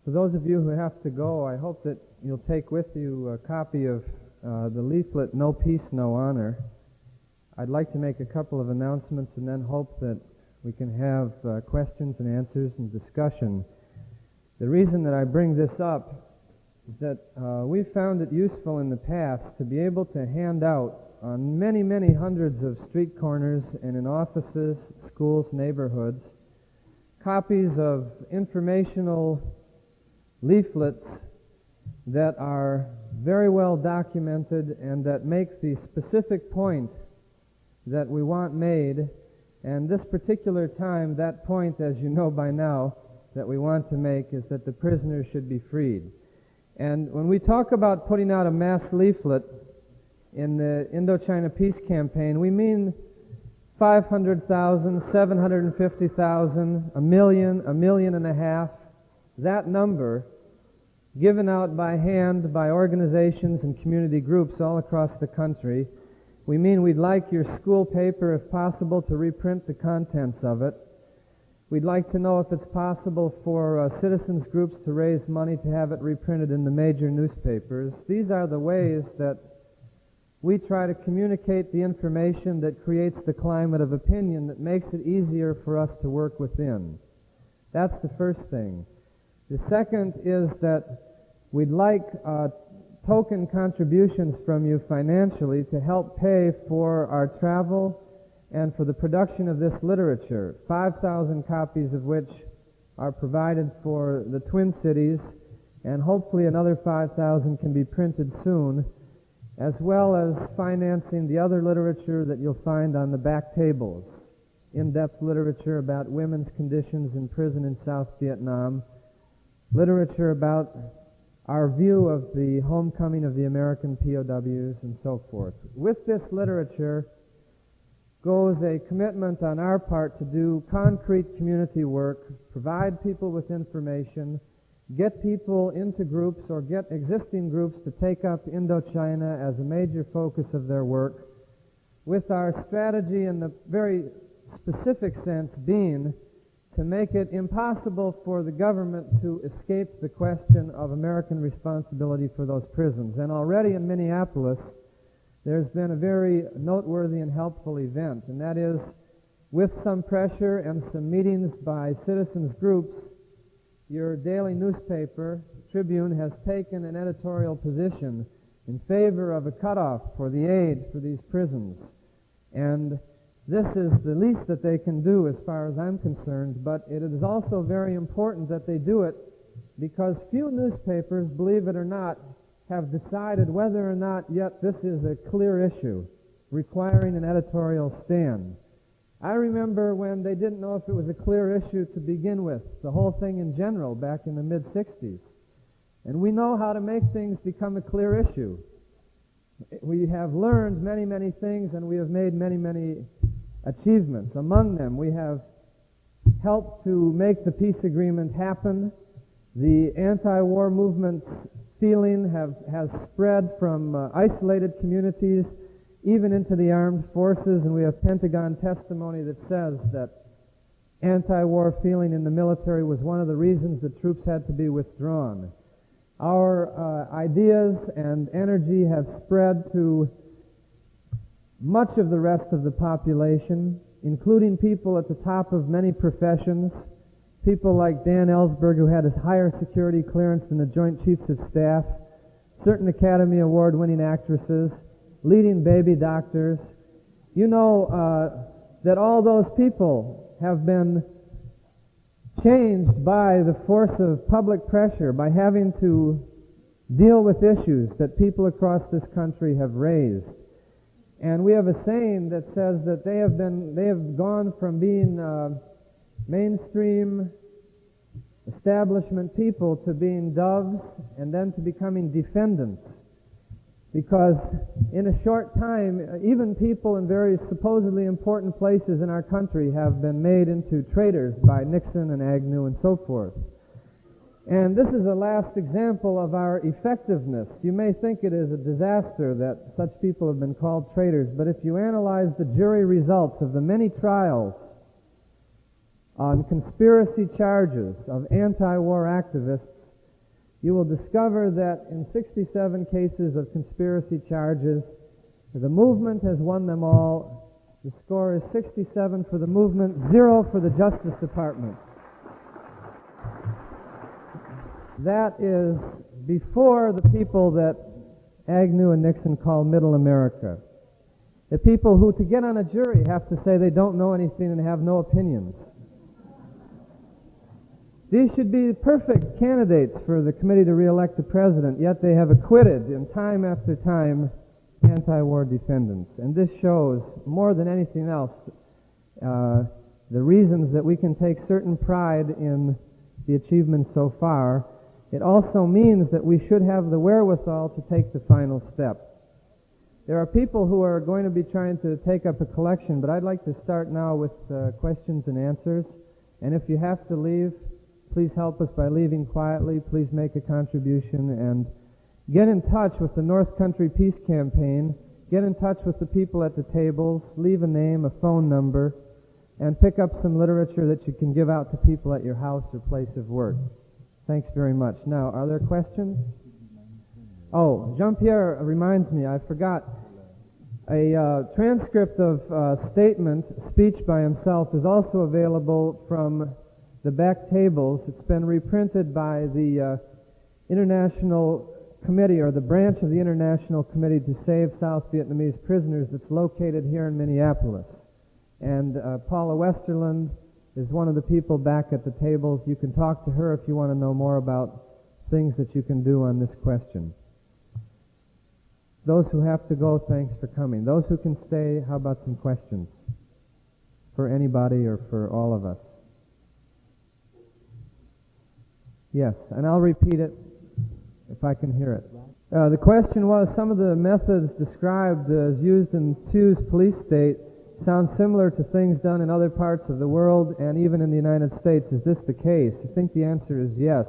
For those of you who have to go, I hope that you'll take with you a copy of the leaflet, No Peace, No Honor. I'd like to make a couple of announcements and then hope that we can have questions and answers and discussion. The reason that I bring this up is that we've found it useful in the past to be able to hand out on many, many hundreds of street corners and in offices, schools, neighborhoods, copies of informational leaflets that are very well documented and that make the specific point that we want made. And this particular time, that point, as you know by now, that we want to make is that the prisoners should be freed. And when we talk about putting out a mass leaflet in the Indochina Peace Campaign, we mean 500,000, 750,000, a million, 1.5 million, that number given out by hand by organizations and community groups all across the country. We mean we'd like your school paper, if possible, to reprint the contents of it. We'd like to know if it's possible for citizens groups to raise money to have it reprinted in the major newspapers. These are the ways that we try to communicate the information that creates the climate of opinion that makes it easier for us to work within. That's the first thing. The second is that we'd like token contributions from you financially to help pay for our travel and for the production of this literature, 5,000 copies of which are provided for the Twin Cities, and hopefully another 5,000 can be printed soon, as well as financing the other literature that you'll find on the back tables, in-depth literature about women's conditions in prison in South Vietnam, literature about our view of the homecoming of the American POWs, and so forth. With this literature goes a commitment on our part to do concrete community work, provide people with information, get people into groups or get existing groups to take up Indochina as a major focus of their work, with our strategy in the very specific sense being to make it impossible for the government to escape the question of American responsibility for those prisons. And already in Minneapolis, there's been a very noteworthy and helpful event, and that is, with some pressure and some meetings by citizens groups, your daily newspaper, Tribune, has taken an editorial position in favor of a cutoff for the aid for these prisons. And this is the least that they can do as far as I'm concerned, but it is also very important that they do it because few newspapers, believe it or not, have decided whether or not yet this is a clear issue requiring an editorial stand. I remember when they didn't know if it was a clear issue to begin with, the whole thing in general, back in the mid-60s. And we know how to make things become a clear issue. We have learned many, many things, and we have made many, many achievements. Among them, we have helped to make the peace agreement happen. The anti-war movement's feeling has spread from isolated communities even into the armed forces, and we have Pentagon testimony that says that anti-war feeling in the military was one of the reasons the troops had to be withdrawn. Our ideas and energy have spread to much of the rest of the population, including people at the top of many professions, people like Dan Ellsberg, who had his higher security clearance than the Joint Chiefs of Staff, certain Academy Award-winning actresses, leading baby doctors. You know that all those people have been changed by the force of public pressure, by having to deal with issues that people across this country have raised. And we have a saying that says that they have gone from being mainstream establishment people to being doves and then to becoming defendants. Because in a short time, even people in very supposedly important places in our country have been made into traitors by Nixon and Agnew and so forth. And this is a last example of our effectiveness. You may think it is a disaster that such people have been called traitors, but if you analyze the jury results of the many trials on conspiracy charges of anti-war activists, you will discover that in 67 cases of conspiracy charges, the movement has won them all. The score is 67 for the movement, 0 for the Justice Department. That is before the people that Agnew and Nixon call Middle America. The people who, to get on a jury, have to say they don't know anything and have no opinions. These should be perfect candidates for the committee to re-elect the president, yet they have acquitted in time after time anti-war defendants. And this shows, more than anything else, the reasons that we can take certain pride in the achievements so far. It also means that we should have the wherewithal to take the final step. There are people who are going to be trying to take up a collection, but I'd like to start now with questions and answers. And if you have to leave, please help us by leaving quietly. Please make a contribution and get in touch with the North Country Peace Campaign. Get in touch with the people at the tables. Leave a name, a phone number, and pick up some literature that you can give out to people at your house or place of work. Thanks very much. Now, are there questions? Oh, Jean-Pierre reminds me, I forgot. A transcript of statement, speech by himself, is also available from the back tables. It's been reprinted by the International Committee, or the branch of the International Committee to Save South Vietnamese Prisoners, that's located here in Minneapolis. And Paula Westerland is one of the people back at the tables. You can talk to her if you want to know more about things that you can do on this question. Those who have to go, thanks for coming. Those who can stay, how about some questions? For anybody or for all of us? Yes, and I'll repeat it if I can hear it. The question was, some of the methods described as used in Thieus police state sound similar to things done in other parts of the world and even in the United States. Is this the case? I think the answer is yes.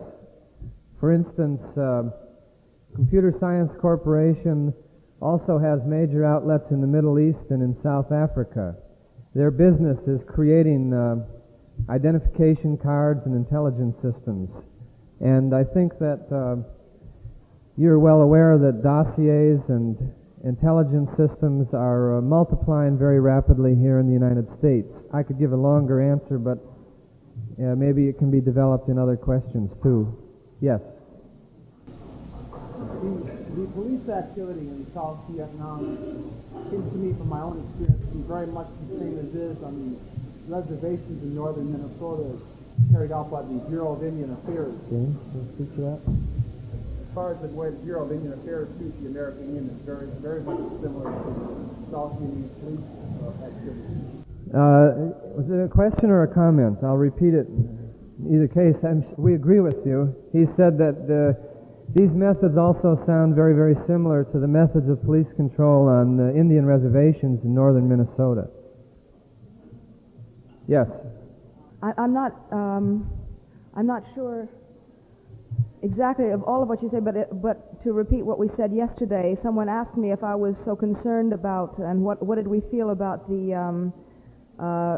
For instance, Computer Science Corporation also has major outlets in the Middle East and in South Africa. Their business is creating identification cards and intelligence systems. And I think that you're well aware that dossiers and intelligence systems are multiplying very rapidly here in the United States. I could give a longer answer, but maybe it can be developed in other questions too. Yes? The police activity in South Vietnam seems to me, from my own experience, to be very much the same as is on the reservations in northern Minnesota carried out by the Bureau of Indian Affairs. James, can you speak to that? As far as the way the Bureau of Indian Affairs treats the American Indian is very much similar to South Vietnamese police activity. Was it a question or a comment? I'll repeat it. In either case, we agree with you. He said that these methods also sound very similar to the methods of police control on Indian reservations in northern Minnesota. Yes? I'm not sure exactly of all of what you say, but to repeat what we said yesterday, someone asked me if I was so concerned about, and what did we feel about the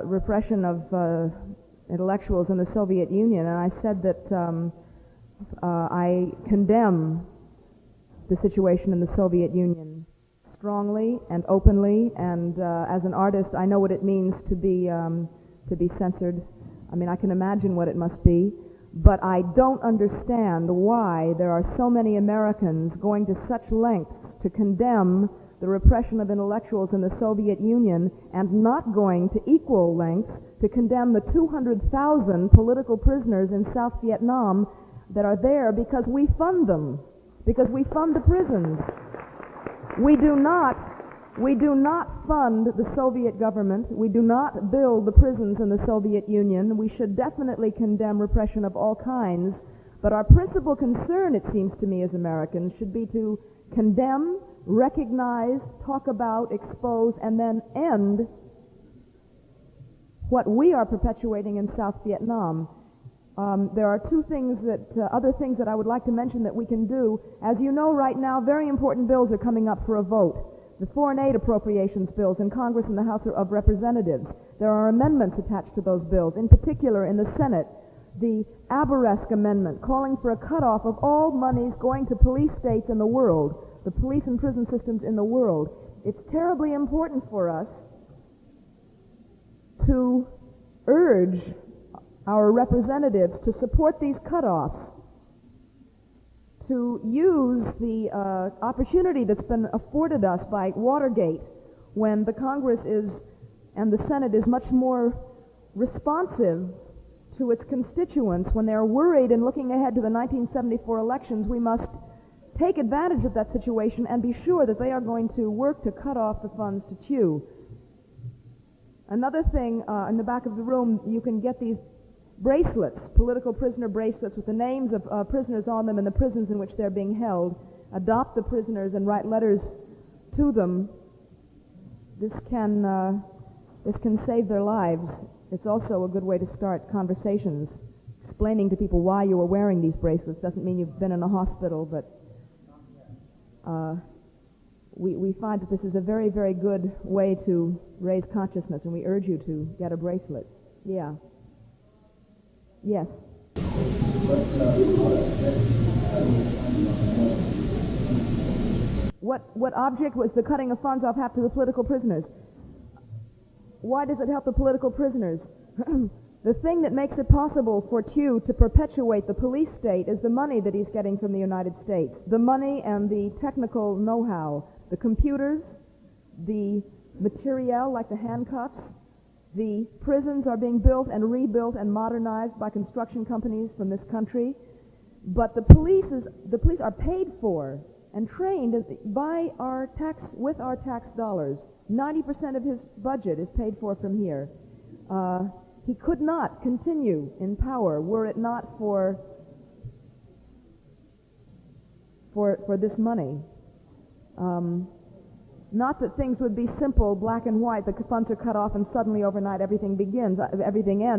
repression of intellectuals in the Soviet Union, and I said that I condemn the situation in the Soviet Union strongly and openly, and as an artist, I know what it means to be censored. I mean, I can imagine what it must be, but I don't understand why there are so many Americans going to such lengths to condemn the repression of intellectuals in the Soviet Union and not going to equal lengths to condemn the 200,000 political prisoners in South Vietnam that are there because we fund them, because we fund the prisons. We do not fund the Soviet government. We do not build the prisons in the Soviet Union. We should definitely condemn repression of all kinds, but our principal concern, it seems to me, as Americans, should be to condemn, recognize, talk about, expose, and then end what we are perpetuating in South Vietnam. There are other things that I would like to mention that we can do. As you know, right now, very important bills are coming up for a vote. The foreign aid appropriations bills in Congress and the House of Representatives. There are amendments attached to those bills. In particular, in the Senate, the Augsburg Amendment, calling for a cutoff of all monies going to police states in the world, the police and prison systems in the world. It's terribly important for us to urge our representatives to support these cutoffs, to use the opportunity that's been afforded us by Watergate, when the Congress is and the Senate is much more responsive to its constituents. When they're worried and looking ahead to the 1974 elections, we must take advantage of that situation and be sure that they are going to work to cut off the funds to Q. Another thing, in the back of the room, you can get these bracelets, political prisoner bracelets with the names of prisoners on them and the prisons in which they're being held. Adopt the prisoners and write letters to them. This can save their lives. It's also a good way to start conversations. Explaining to people why you are wearing these bracelets doesn't mean you've been in a hospital, but we find that this is a very, very good way to raise consciousness, and we urge you to get a bracelet. Yeah. Yes. What object was the cutting of funds off have to the political prisoners? Why does it help the political prisoners? The thing that makes it possible for Q to perpetuate the police state is the money that he's getting from the United States. The money and the technical know-how, the computers, the materiel like the handcuffs. The prisons are being built and rebuilt and modernized by construction companies from this country. But the police are paid for and trained by with our tax dollars. 90% of his budget is paid for from here. He could not continue in power were it not for this money. Not that things would be simple, black and white, the funds are cut off and suddenly overnight everything ends.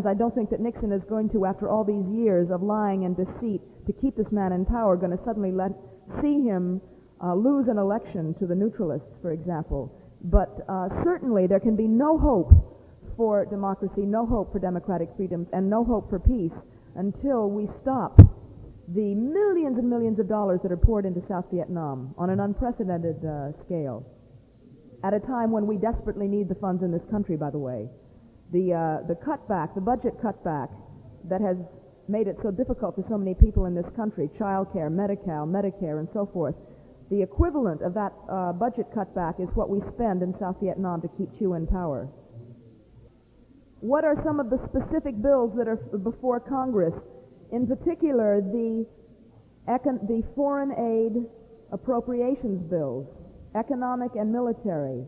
I don't think that Nixon is going to, after all these years of lying and deceit to keep this man in power, going to suddenly see him lose an election to the neutralists, for example. But certainly there can be no hope for democracy, no hope for democratic freedoms, and no hope for peace until we stop the millions and millions of dollars that are poured into South Vietnam on an unprecedented scale, at a time when we desperately need the funds in this country, by the way. The cutback, the budget cutback that has made it so difficult for so many people in this country, child care, Medi-Cal, Medicare, and so forth, the equivalent of that budget cutback is what we spend in South Vietnam to keep Thieu in power. What are some of the specific bills that are before Congress? In particular, the foreign aid appropriations bills, economic and military.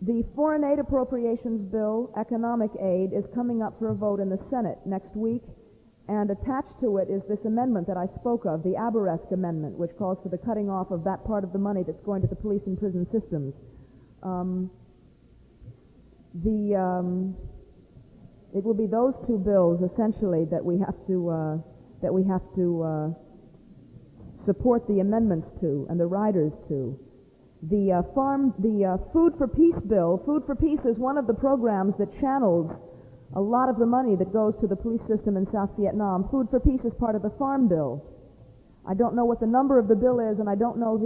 The foreign aid appropriations bill, economic aid, is coming up for a vote in the Senate next week, and attached to it is this amendment that I spoke of, the Augsburg Amendment, which calls for the cutting off of that part of the money that's going to the police and prison systems. It will be those two bills essentially that we have to support the amendments to and the riders to. The Food for Peace bill. Food for Peace is one of the programs that channels a lot of the money that goes to the police system in South Vietnam. Food for Peace is part of the Farm Bill. I don't know what the number of the bill is, and I don't know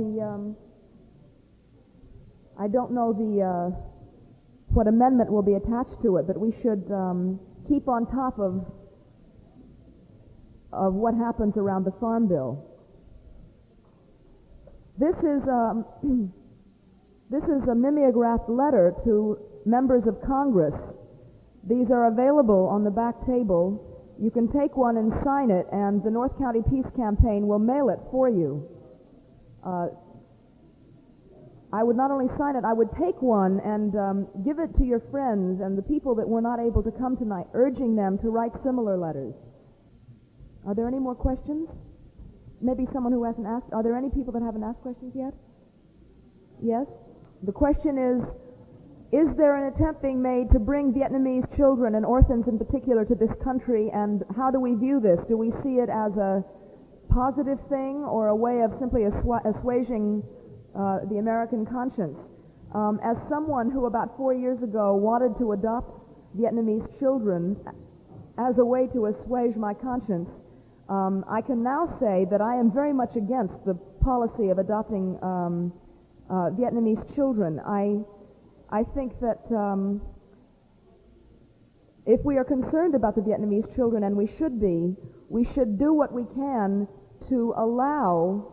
what amendment will be attached to it, but we should keep on top of what happens around the Farm Bill. This is a mimeographed letter to members of Congress. These are available on the back table. You can take one and sign it, and the North County Peace Campaign will mail it for you. I would not only sign it, I would take one and give it to your friends and the people that were not able to come tonight, urging them to write similar letters. Are there any more questions? Maybe someone who hasn't asked. Are there any people that haven't asked questions yet? Yes? The question is there an attempt being made to bring Vietnamese children and orphans in particular to this country, and how do we view this? Do we see it as a positive thing or a way of simply assuaging the American conscience? As someone who about 4 years ago wanted to adopt Vietnamese children as a way to assuage my conscience, I can now say that I am very much against the policy of adopting Vietnamese children. I think that if we are concerned about the Vietnamese children, and we should be, we should do what we can to allow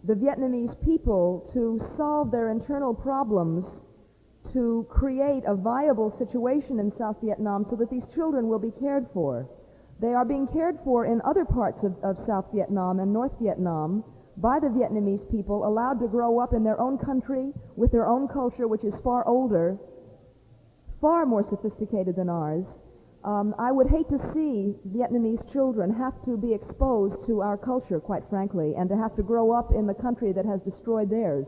the Vietnamese people to solve their internal problems, to create a viable situation in South Vietnam so that these children will be cared for. They are being cared for in other parts of South Vietnam and North Vietnam by the Vietnamese people, allowed to grow up in their own country with their own culture, which is far older, far more sophisticated than ours. I would hate to see Vietnamese children have to be exposed to our culture, quite frankly, and to have to grow up in the country that has destroyed theirs.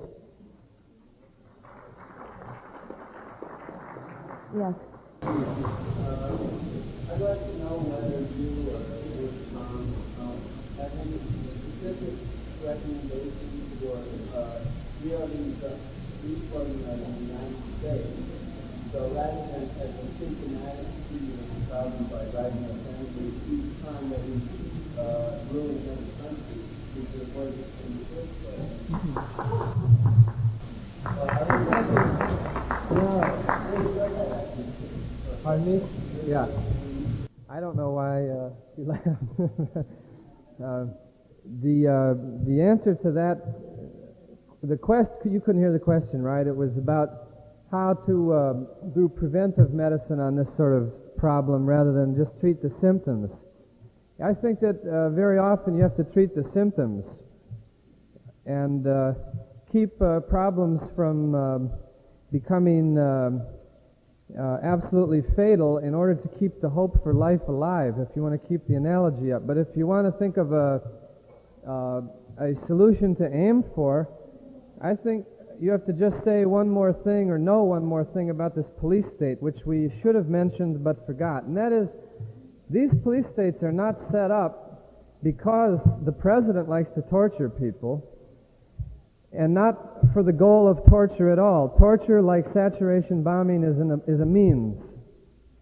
Yes. I'd like to know whether you would have any specific recommendations for dealing with people in the United States. So rather than as a symptomatic treatment of the problem by writing a family each time that we rule in the country, we could avoid it in the first place. Pardon me? Yeah. I don't know why he laughed. The answer to that, you couldn't hear the question, right? It was about how to do preventive medicine on this sort of problem rather than just treat the symptoms. I think that very often you have to treat the symptoms and keep problems from becoming absolutely fatal in order to keep the hope for life alive, if you want to keep the analogy up. But if you want to think of a solution to aim for, I think you have to just say one more thing or know one more thing about this police state, which we should have mentioned but forgot. And that is, these police states are not set up because the president likes to torture people, and not for the goal of torture at all. Torture, like saturation bombing, is a means,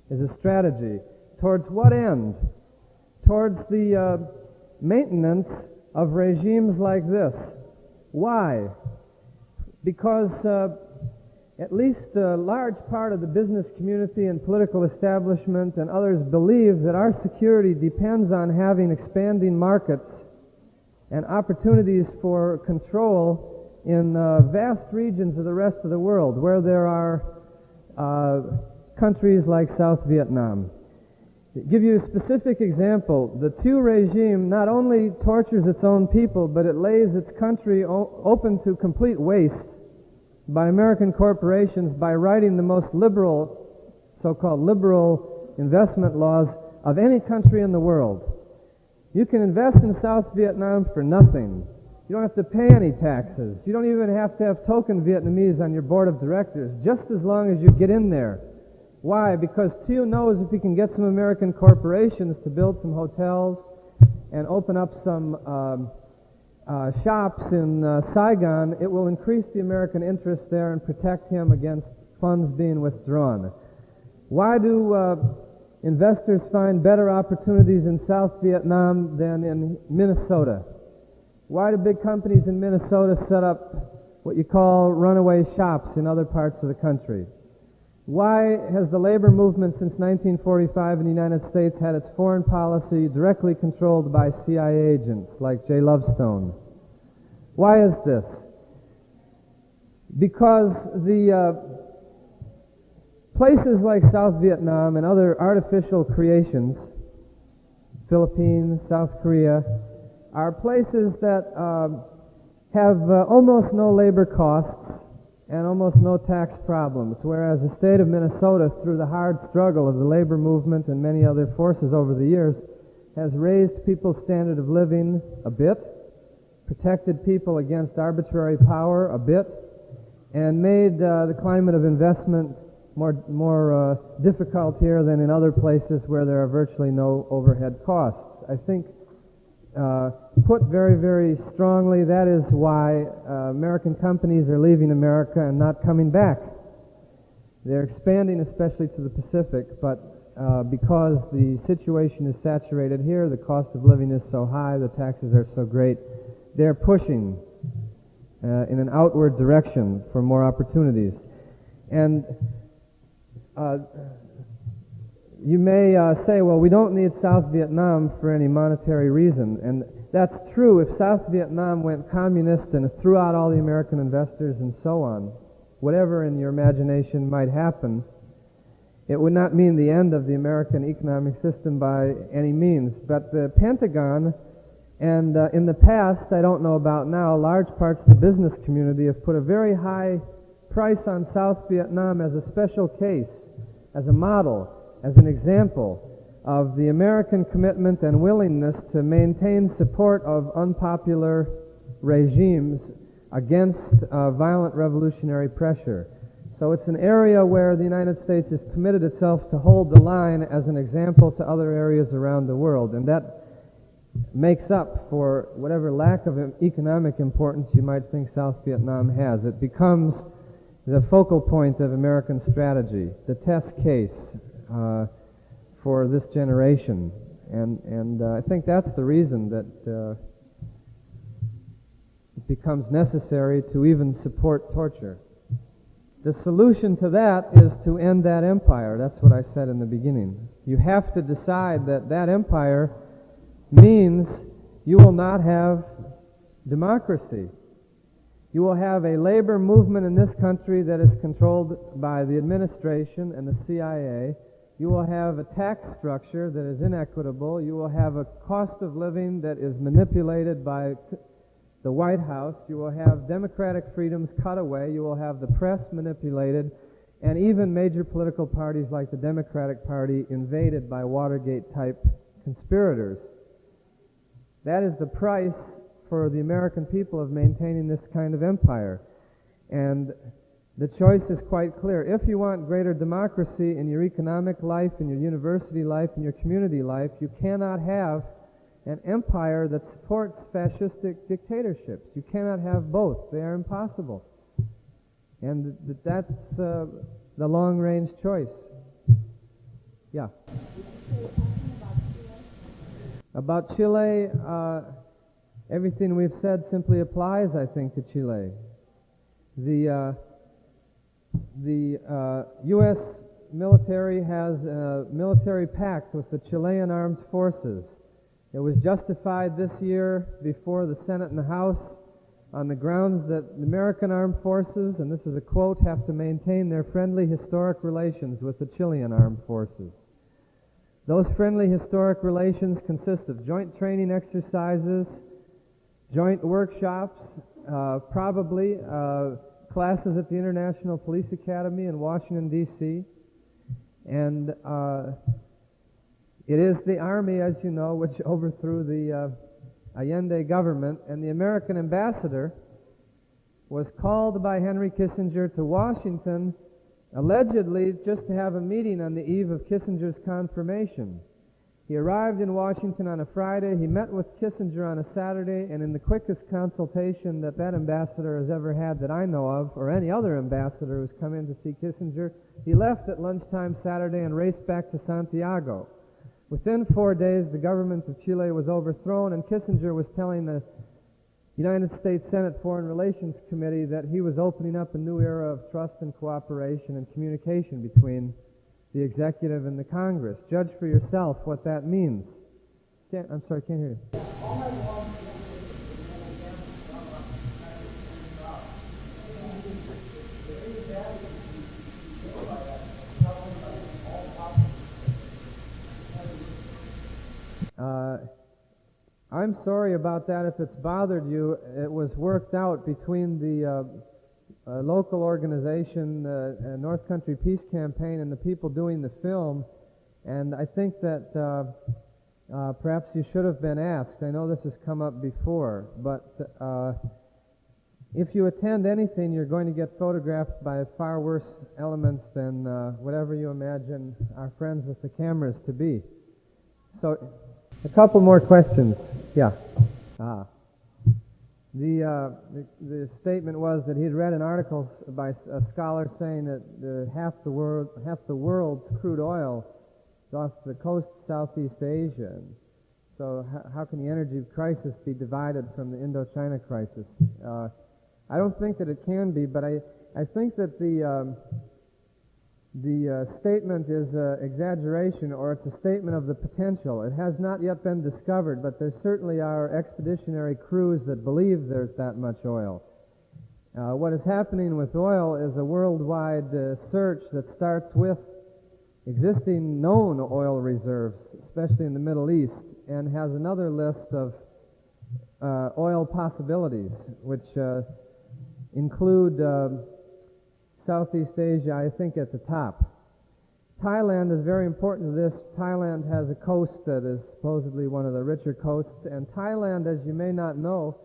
is a strategy. Towards what end? Towards the maintenance of regimes like this. Why? Because at least a large part of the business community and political establishment and others believe that our security depends on having expanding markets and opportunities for control in vast regions of the rest of the world where there are countries like South Vietnam. To give you a specific example, the Thieu regime not only tortures its own people, but it lays its country open to complete waste by American corporations by writing the most liberal, so-called liberal investment laws of any country in the world. You can invest in South Vietnam for nothing. You don't have to pay any taxes. You don't even have to have token Vietnamese on your board of directors, just as long as you get in there. Why? Because Thieu knows if he can get some American corporations to build some hotels and open up some shops in Saigon, it will increase the American interest there and protect him against funds being withdrawn. Why do investors find better opportunities in South Vietnam than in Minnesota? Why do big companies in Minnesota set up what you call runaway shops in other parts of the country? Why has the labor movement since 1945 in the United States had its foreign policy directly controlled by CIA agents like J. Lovestone? Why is this? Because the places like South Vietnam and other artificial creations, Philippines, South Korea, are places that have almost no labor costs and almost no tax problems, whereas the state of Minnesota, through the hard struggle of the labor movement and many other forces over the years, has raised people's standard of living a bit, protected people against arbitrary power a bit, and made the climate of investment more difficult here than in other places where there are virtually no overhead costs. I think, put very, very strongly, that is why American companies are leaving America and not coming back. They're expanding, especially to the Pacific, but because the situation is saturated here, the cost of living is so high, the taxes are so great, they're pushing in an outward direction for more opportunities. And you may say, well, we don't need South Vietnam for any monetary reason. And that's true. If South Vietnam went communist and threw out all the American investors and so on, whatever in your imagination might happen, it would not mean the end of the American economic system by any means. But the Pentagon, and in the past, I don't know about now, large parts of the business community have put a very high price on South Vietnam as a special case, as a model, as an example of the American commitment and willingness to maintain support of unpopular regimes against violent revolutionary pressure. So it's an area where the United States has committed itself to hold the line as an example to other areas around the world, and that makes up for whatever lack of economic importance you might think South Vietnam has. It becomes the focal point of American strategy, the test case for this generation. And I think that's the reason that it becomes necessary to even support torture. The solution to that is to end that empire. That's what I said in the beginning. You have to decide that that empire means you will not have democracy. You will have a labor movement in this country that is controlled by the administration and the CIA. You will have a tax structure that is inequitable. You will have a cost of living that is manipulated by the White House. You will have democratic freedoms cut away. You will have the press manipulated, and even major political parties like the Democratic Party invaded by Watergate-type conspirators. That is the price for the American people of maintaining this kind of empire. And the choice is quite clear. If you want greater democracy in your economic life, in your university life, in your community life, you cannot have an empire that supports fascistic dictatorships. You cannot have both. They are impossible. And that's the long-range choice. Yeah. About Chile, everything we've said simply applies, I think, to Chile. The U.S. military has a military pact with the Chilean armed forces. It was justified this year before the Senate and the House on the grounds that the American armed forces, and this is a quote, have to maintain their friendly historic relations with the Chilean armed forces. Those friendly historic relations consist of joint training exercises, joint workshops, probably classes at the International Police Academy in Washington, D.C., and it is the Army, as you know, which overthrew the Allende government, and the American ambassador was called by Henry Kissinger to Washington, allegedly just to have a meeting on the eve of Kissinger's confirmation. He arrived in Washington on a Friday, he met with Kissinger on a Saturday, and in the quickest consultation that ambassador has ever had that I know of, or any other ambassador who's come in to see Kissinger, he left at lunchtime Saturday and raced back to Santiago. Within 4 days, the government of Chile was overthrown, and Kissinger was telling the United States Senate Foreign Relations Committee that he was opening up a new era of trust and cooperation and communication between the executive and the Congress. Judge for yourself what that means. I'm sorry, can't hear you. I'm sorry about that if it's bothered you. It was worked out between the local organization, North Country Peace Campaign, and the people doing the film, and I think that perhaps you should have been asked. I know this has come up before, but if you attend anything, you're going to get photographed by far worse elements than whatever you imagine our friends with the cameras to be. So, a couple more questions. Yeah. The statement was that he had read an article by a scholar saying that half the world's crude oil It's off the coast of Southeast Asia. So how can the energy crisis be divided from the Indochina crisis? I don't think that it can be, but I think that the statement is exaggeration, or it's a statement of the potential. It has not yet been discovered, but there certainly are expeditionary crews that believe there's that much oil. What is happening with oil is a worldwide search that starts with existing known oil reserves, especially in the Middle East, and has another list of oil possibilities, which include Southeast Asia, I think, at the top. Thailand is very important to this. Thailand has a coast that is supposedly one of the richer coasts, and Thailand, as you may not know,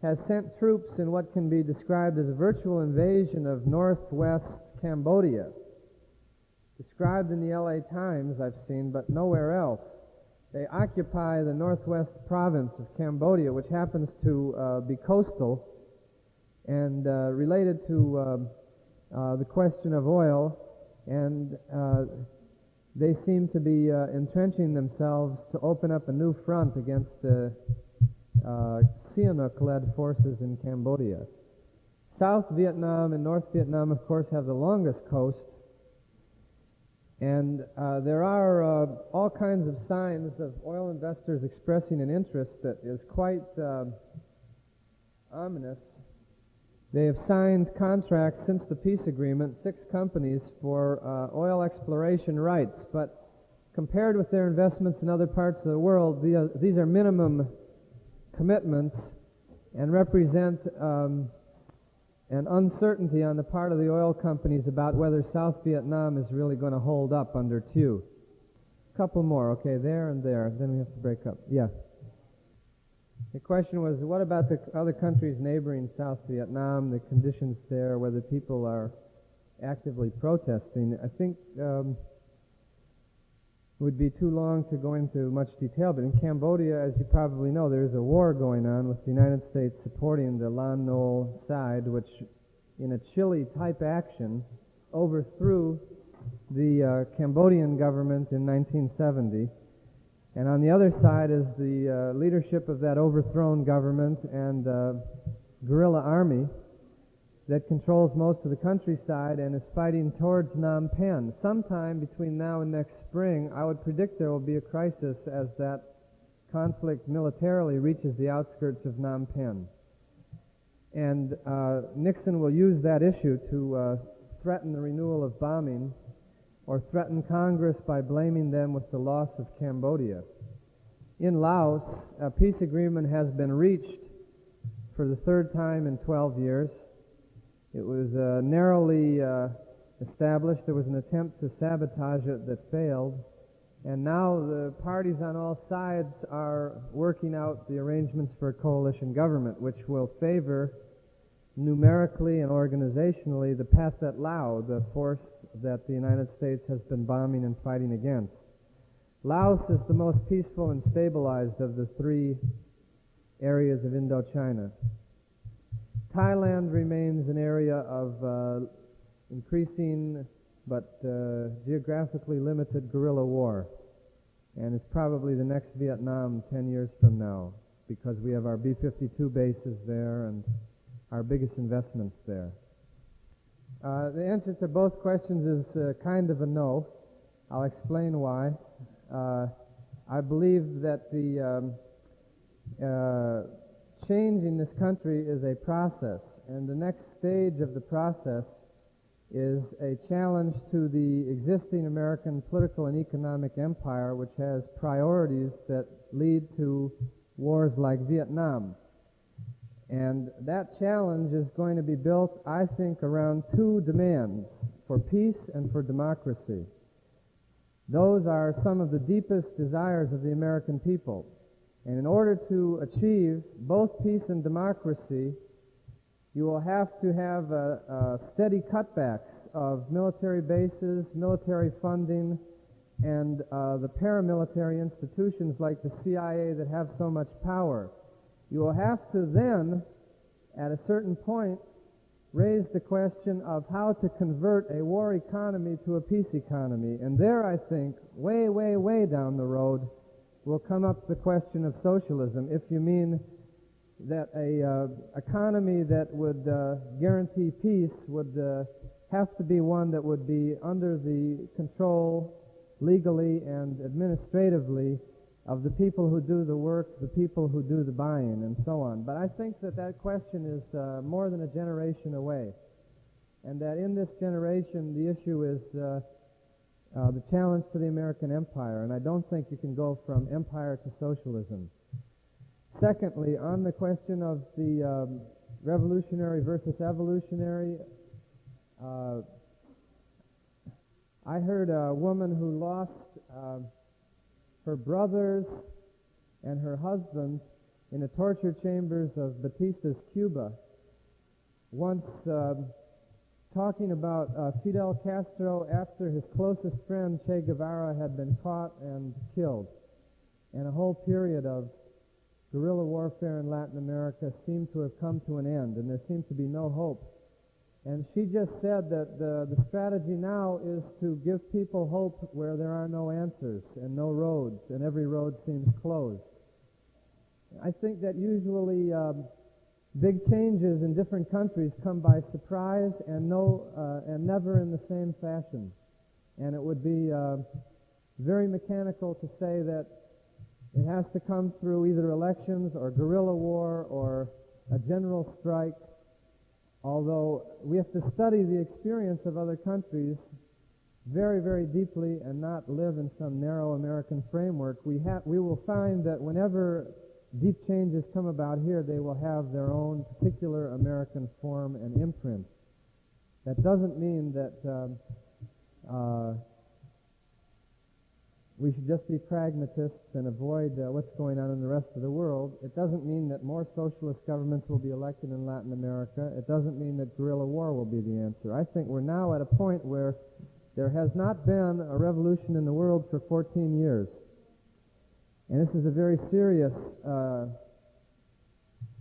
has sent troops in what can be described as a virtual invasion of northwest Cambodia. Described in the LA Times, I've seen, but nowhere else. They occupy the northwest province of Cambodia, which happens to be coastal and related to the question of oil, and they seem to be entrenching themselves to open up a new front against the Sihanouk-led forces in Cambodia. South Vietnam and North Vietnam, of course, have the longest coast, and there are all kinds of signs of oil investors expressing an interest that is quite ominous. They have signed contracts since the peace agreement, 6 companies, for oil exploration rights, but compared with their investments in other parts of the world, these are minimum commitments and represent an uncertainty on the part of the oil companies about whether South Vietnam is really going to hold up under Thieu. A couple more, okay, there and there, then we have to break up. Yeah. The question was, what about the other countries neighboring South Vietnam, the conditions there, whether people are actively protesting? I think it would be too long to go into much detail, but in Cambodia, as you probably know, there is a war going on with the United States supporting the Lon Nol side, which, in a Chile-type action, overthrew the Cambodian government in 1970. And on the other side is the leadership of that overthrown government and guerrilla army that controls most of the countryside and is fighting towards Phnom Penh. Sometime between now and next spring, I would predict there will be a crisis as that conflict militarily reaches the outskirts of Phnom Penh. And Nixon will use that issue to threaten the renewal of bombing, or threaten Congress by blaming them with the loss of Cambodia. In Laos, a peace agreement has been reached for the 3rd time in 12 years. It was narrowly established. There was an attempt to sabotage it that failed. And now the parties on all sides are working out the arrangements for a coalition government, which will favor numerically and organizationally the Pathet Lao, the force that the United States has been bombing and fighting against. Laos is the most peaceful and stabilized of the 3 areas of Indochina. Thailand remains an area of increasing but geographically limited guerrilla war, and is probably the next Vietnam 10 years from now, because we have our B-52 bases there and our biggest investments there. The answer to both questions is kind of a no. I'll explain why. I believe that the change in this country is a process, and the next stage of the process is a challenge to the existing American political and economic empire, which has priorities that lead to wars like Vietnam. And that challenge is going to be built, I think, around 2 demands: for peace and for democracy. Those are some of the deepest desires of the American people. And in order to achieve both peace and democracy, you will have to have steady cutbacks of military bases, military funding, and the paramilitary institutions like the CIA that have so much power. You will have to then, at a certain point, raised the question of how to convert a war economy to a peace economy. And there, I think, way, way, way down the road, will come up the question of socialism, if you mean that a economy that would guarantee peace would have to be one that would be under the control, legally and administratively, of the people who do the work, the people who do the buying, and so on. But I think that that question is more than a generation away, and that in this generation the issue is the challenge to the American empire, and I don't think you can go from empire to socialism. Secondly, on the question of the revolutionary versus evolutionary, I heard a woman who lost her brothers and her husband in the torture chambers of Batista's Cuba once talking about Fidel Castro after his closest friend Che Guevara had been caught and killed, and a whole period of guerrilla warfare in Latin America seemed to have come to an end, and there seemed to be no hope. And she just said that the strategy now is to give people hope where there are no answers and no roads, and every road seems closed. I think that usually big changes in different countries come by surprise and never in the same fashion. And it would be very mechanical to say that it has to come through either elections or guerrilla war or a general strike. Although we have to study the experience of other countries very, very deeply and not live in some narrow American framework, we will find that whenever deep changes come about here, they will have their own particular American form and imprint. That doesn't mean that we should just be pragmatists and avoid what's going on in the rest of the world. It doesn't mean that more socialist governments will be elected in Latin America. It doesn't mean that guerrilla war will be the answer. I think we're now at a point where there has not been a revolution in the world for 14 years. And this is a very serious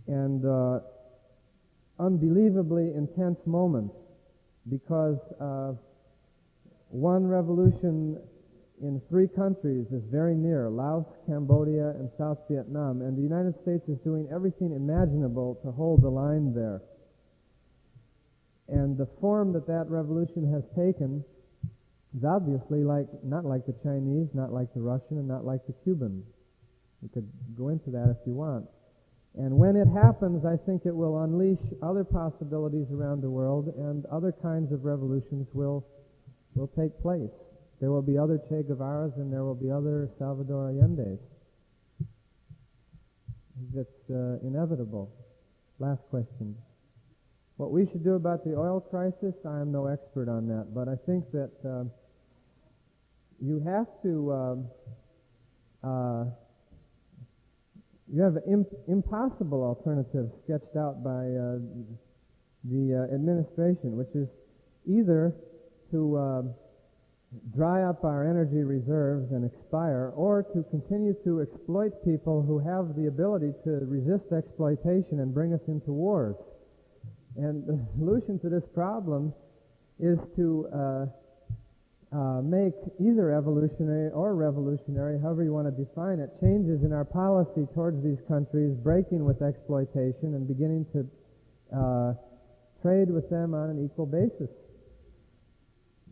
and unbelievably intense moment, because one revolution in 3 countries is very near: Laos, Cambodia, and South Vietnam, and the United States is doing everything imaginable to hold the line there. And the form that that revolution has taken is obviously not like the Chinese, not like the Russian, and not like the Cuban. We could go into that if you want. And when it happens, I think it will unleash other possibilities around the world, and other kinds of revolutions will take place. There will be other Che Guevaras, and there will be other Salvador Allende's. That's inevitable. Last question. What we should do about the oil crisis, I am no expert on that, but I think that you have to you have an impossible alternative sketched out by the administration, which is either to dry up our energy reserves and expire, or to continue to exploit people who have the ability to resist exploitation and bring us into wars. And the solution to this problem is to make either evolutionary or revolutionary, however you want to define it, changes in our policy towards these countries, breaking with exploitation and beginning to trade with them on an equal basis.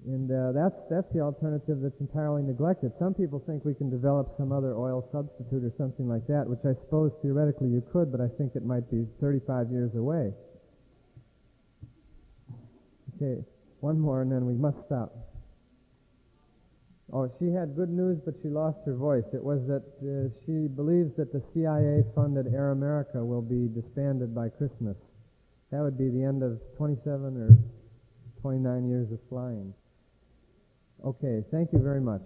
And that's the alternative that's entirely neglected. Some people think we can develop some other oil substitute or something like that, which I suppose theoretically you could, but I think it might be 35 years away. Okay, one more and then we must stop. Oh, she had good news, but she lost her voice. It was that she believes that the CIA-funded Air America will be disbanded by Christmas. That would be the end of 27 or 29 years of flying. Okay, thank you very much.